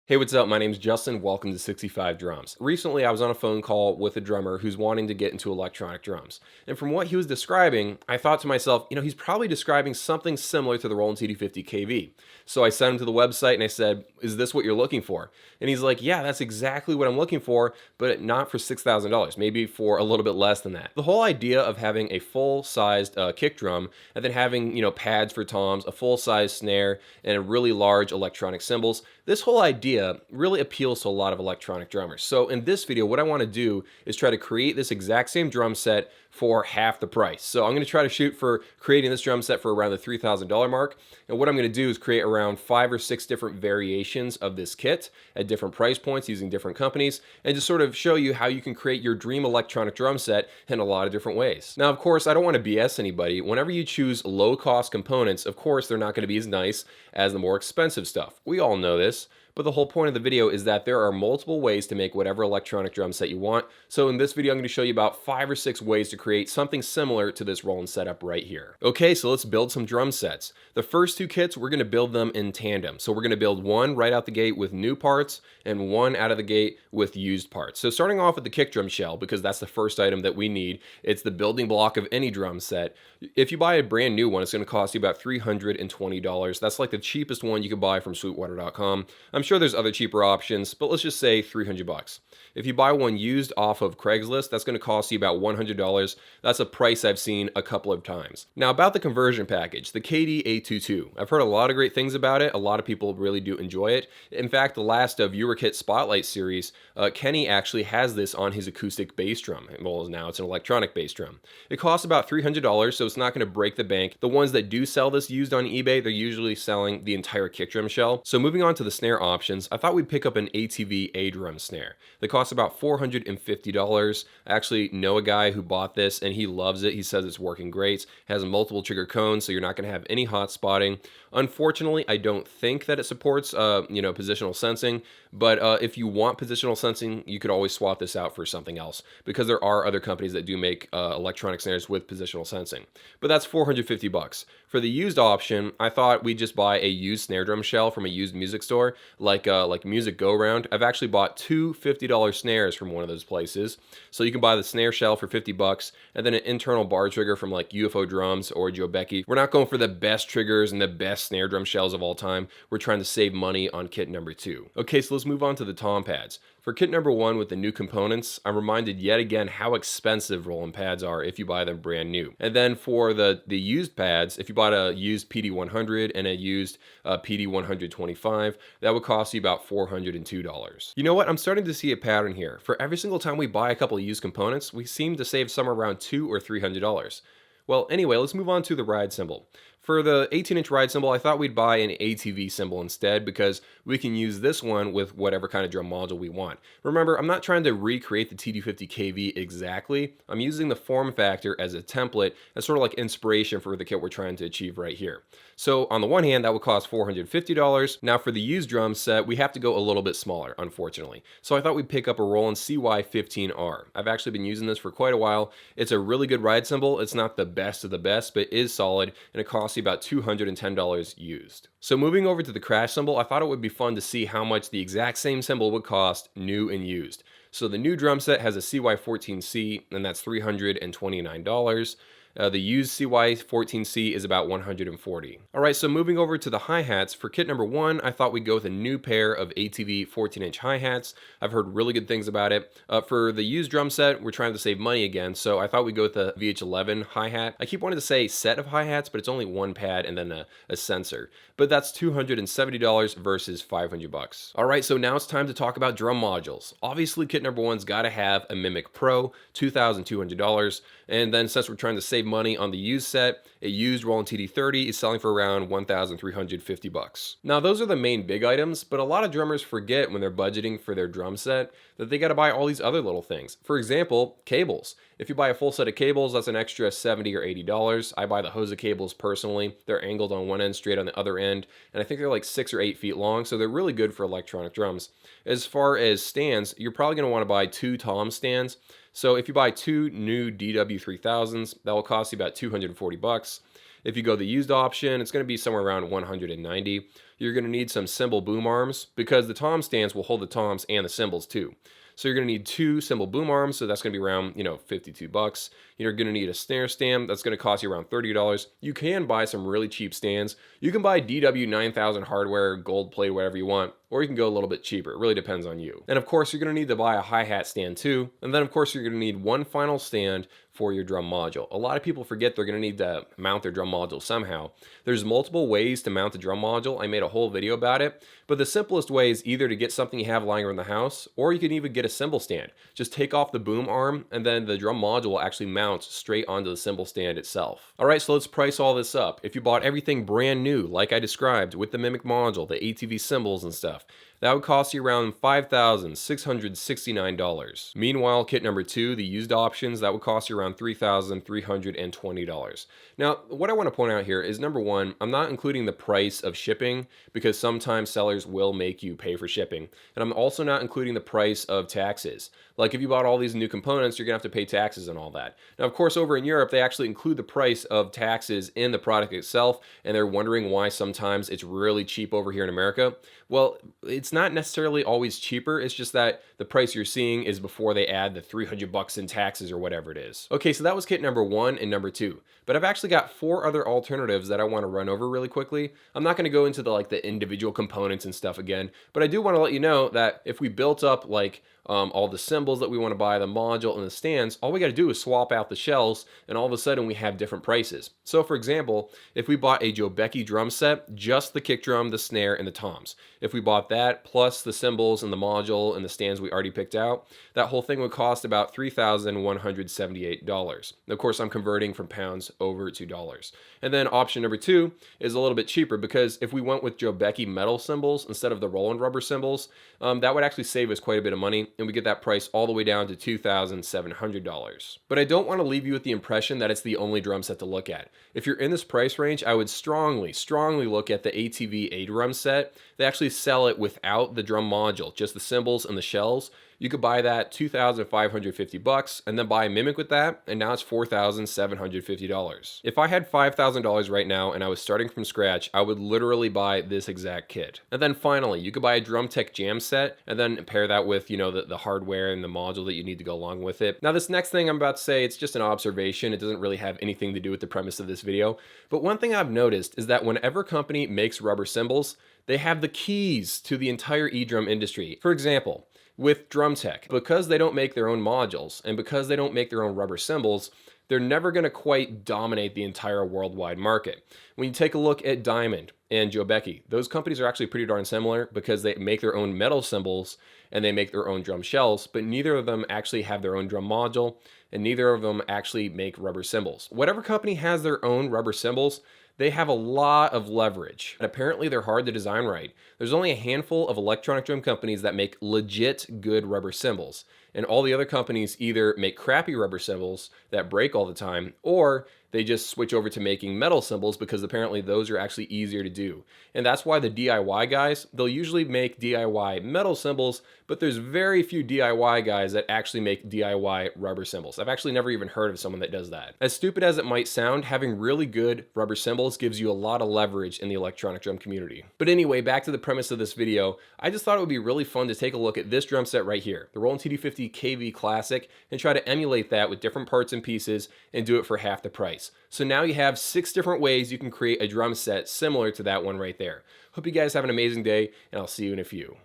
Hey, what's up? My name's Justin. Welcome to 65 Drums. Recently, I was on a phone call with a drummer who's wanting to get into electronic drums. And from what he was describing, I thought to myself, he's probably describing something similar to the Roland TD50kv. So I sent him to the website and I said, "Is this what you're looking for?" And he's like, "Yeah, that's exactly what I'm looking for, but not for $6,000, maybe for a little bit less than that." The whole idea of having a full-sized kick drum and then having, pads for toms, a full-size snare, and a really large electronic cymbals, this whole idea really appeals to a lot of electronic drummers. So in this video, what I want to do is try to create this exact same drum set for half the price. So I'm going to try to shoot for creating this drum set for around the $3,000 mark. And what I'm going to do is create around 5 or 6 different variations of this kit at different price points using different companies, and just sort of show you how you can create your dream electronic drum set in a lot of different ways. Now, of course, I don't want to BS anybody. Whenever you choose low cost components, of course, they're not going to be as nice as the more expensive stuff. We all know this. But the whole point of the video is that there are multiple ways to make whatever electronic drum set you want. So in this video, I'm going to show you about 5 or 6 ways to create something similar to this Roland setup right here. Okay, so let's build some drum sets. The first 2 kits, we're going to build them in tandem. So we're going to build one right out the gate with new parts and one out of the gate with used parts. So starting off with the kick drum shell, because that's the first item that we need. It's the building block of any drum set. If you buy a brand new one, it's going to cost you about $320. That's like the cheapest one you can buy from sweetwater.com. I'm sure there's other cheaper options, but let's just say $300. If you buy one used off of Craigslist, that's going to cost you about $100. That's a price I've seen a couple of times. Now about the conversion package, the KD822. I've heard a lot of great things about it. A lot of people really do enjoy it. In fact, the last Viewer Kit Spotlight series, Kenny actually has this on his acoustic bass drum. Well, now it's an electronic bass drum. It costs about $300, so it's not going to break the bank. The ones that do sell this used on eBay, they're usually selling the entire kick drum shell. So moving on to the snare options, I thought we'd pick up an ATV A-drum snare. They cost about $450. I actually know a guy who bought this and he loves it. He says it's working great. It has multiple trigger cones, so you're not going to have any hot spotting. Unfortunately, I don't think that it supports positional sensing, but if you want positional sensing, you could always swap this out for something else, because there are other companies that do make electronic snares with positional sensing. But that's $450. For the used option, I thought we'd just buy a used snare drum shell from a used music store, like Music Go Round. I've actually bought 2 $50 snares from one of those places. So you can buy the snare shell for $50, and then an internal bar trigger from like UFO Drums or Joe Becky. We're not going for the best triggers and the best snare drum shells of all time. We're trying to save money on kit number 2. Okay, so let's move on to the tom pads. For kit number 1 with the new components, I'm reminded yet again how expensive Roland pads are if you buy them brand new. And then for the used pads, if you bought a used PD100 and a used PD125, that would cost you about $402. You know what? I'm starting to see a pattern here. For every single time we buy a couple of used components, we seem to save somewhere around $200 or $300. Well, anyway, let's move on to the ride cymbal. For the 18-inch ride cymbal, I thought we'd buy an ATV cymbal instead, because we can use this one with whatever kind of drum module we want. Remember, I'm not trying to recreate the TD50kv exactly. I'm using the form factor as a template, as sort of like inspiration for the kit we're trying to achieve right here. So on the one hand, that would cost $450. Now for the used drum set, we have to go a little bit smaller, unfortunately. So I thought we'd pick up a Roland CY15R. I've actually been using this for quite a while. It's a really good ride cymbal. It's not the best of the best, but it is solid, and it costs you about $210 used. So moving over to the crash cymbal, I thought it would be fun to see how much the exact same cymbal would cost new and used. So the new drum set has a CY14C, and that's $329. The used CY14C is about $140. Alright, so moving over to the hi-hats, for kit number 1, I thought we'd go with a new pair of ATV 14-inch hi-hats. I've heard really good things about it. For the used drum set, we're trying to save money again, so I thought we'd go with the VH11 hi-hat. I keep wanting to say set of hi-hats, but it's only one pad and then a sensor. But that's $270 versus $500. Alright, so now it's time to talk about drum modules. Obviously, kit number 1's got to have a Mimic Pro, $2,200, and then since we're trying to save money on the used set, a used Roland TD30 is selling for around $1,350. Now those are the main big items, but a lot of drummers forget when they're budgeting for their drum set that they got to buy all these other little things. For example, cables. If you buy a full set of cables, that's an extra $70 or $80. I buy the Hosa cables personally. They're angled on one end, straight on the other end, and I think they're like 6 or 8 feet long, so they're really good for electronic drums. As far as stands, you're probably going to want to buy 2 tom stands. So if you buy 2 new DW3000s, that will cost you about $240. If you go the used option, it's going to be somewhere around 190. You're going to need some cymbal boom arms because the tom stands will hold the toms and the cymbals too. So you're going to need 2 cymbal boom arms, so that's going to be around, $52. You're going to need a snare stand, that's going to cost you around $30. You can buy some really cheap stands. You can buy DW9000 hardware, gold plate, whatever you want, or you can go a little bit cheaper. It really depends on you. And of course, you're going to need to buy a hi-hat stand too. And then of course, you're going to need one final stand for your drum module. A lot of people forget they're going to need to mount their drum module somehow. There's multiple ways to mount the drum module. I made a whole video about it, but the simplest way is either to get something you have lying around the house, or you can even get a cymbal stand. Just take off the boom arm and then the drum module will actually mount straight onto the cymbal stand itself. All right, so let's price all this up. If you bought everything brand new, like I described, with the Mimic module, the ATV cymbals and stuff, that would cost you around $5,669. Meanwhile, kit number 2, the used options, that would cost you around $3,320. Now, what I want to point out here is, number 1, I'm not including the price of shipping because sometimes sellers will make you pay for shipping. And I'm also not including the price of taxes. Like if you bought all these new components, you're gonna have to pay taxes and all that. Now, of course, over in Europe, they actually include the price of taxes in the product itself, and they're wondering why sometimes it's really cheap over here in America. Well, it's not necessarily always cheaper. It's just that the price you're seeing is before they add the $300 in taxes or whatever it is. Okay, so that was kit number 1 and number 2. But I've actually got 4 other alternatives that I want to run over really quickly. I'm not going to go into the individual components and stuff again, but I do want to let you know that if we built up all the cymbals that we want to buy, the module and the stands, all we got to do is swap out the shells, and all of a sudden we have different prices. So for example, if we bought a Drumsets drum set, just the kick drum, the snare, and the toms, if we bought that plus the cymbals and the module and the stands we already picked out, that whole thing would cost about $3,178. Of course, I'm converting from pounds over to dollars. And then option number 2 is a little bit cheaper, because if we went with Drumsets metal cymbals instead of the Roland rubber cymbals, that would actually save us quite a bit of money, and we get that price all the way down to $2,700. But I don't want to leave you with the impression that it's the only drum set to look at. If you're in this price range, I would strongly look at the ATV drum set. They actually sell it without the drum module, just the cymbals and the shells. You could buy that $2,550 and then buy a Mimic with that, and now it's $4,750. If I had $5,000 right now and I was starting from scratch, I would literally buy this exact kit. And then finally, you could buy a Drumtech jam set and then pair that with, the hardware and the module that you need to go along with it. Now, this next thing I'm about to say, it's just an observation. It doesn't really have anything to do with the premise of this video. But one thing I've noticed is that whenever a company makes rubber cymbals, they have the keys to the entire e-drum industry. For example, with Drumtech, because they don't make their own modules and because they don't make their own rubber cymbals, they're never going to quite dominate the entire worldwide market. When you take a look at Diamond and Drumsets, those companies are actually pretty darn similar because they make their own metal cymbals and they make their own drum shells, but neither of them actually have their own drum module and neither of them actually make rubber cymbals. Whatever company has their own rubber cymbals, they have a lot of leverage. And apparently they're hard to design right. There's only a handful of electronic drum companies that make legit good rubber cymbals. And all the other companies either make crappy rubber cymbals that break all the time, or they just switch over to making metal cymbals because apparently those are actually easier to do. And that's why the DIY guys, they'll usually make DIY metal cymbals, but there's very few DIY guys that actually make DIY rubber cymbals. I've actually never even heard of someone that does that. As stupid as it might sound, having really good rubber cymbals gives you a lot of leverage in the electronic drum community. But anyway, back to the premise of this video, I just thought it would be really fun to take a look at this drum set right here, the Roland TD50kv Classic, and try to emulate that with different parts and pieces and do it for half the price. So now you have 6 different ways you can create a drum set similar to that one right there. Hope you guys have an amazing day, and I'll see you in a few.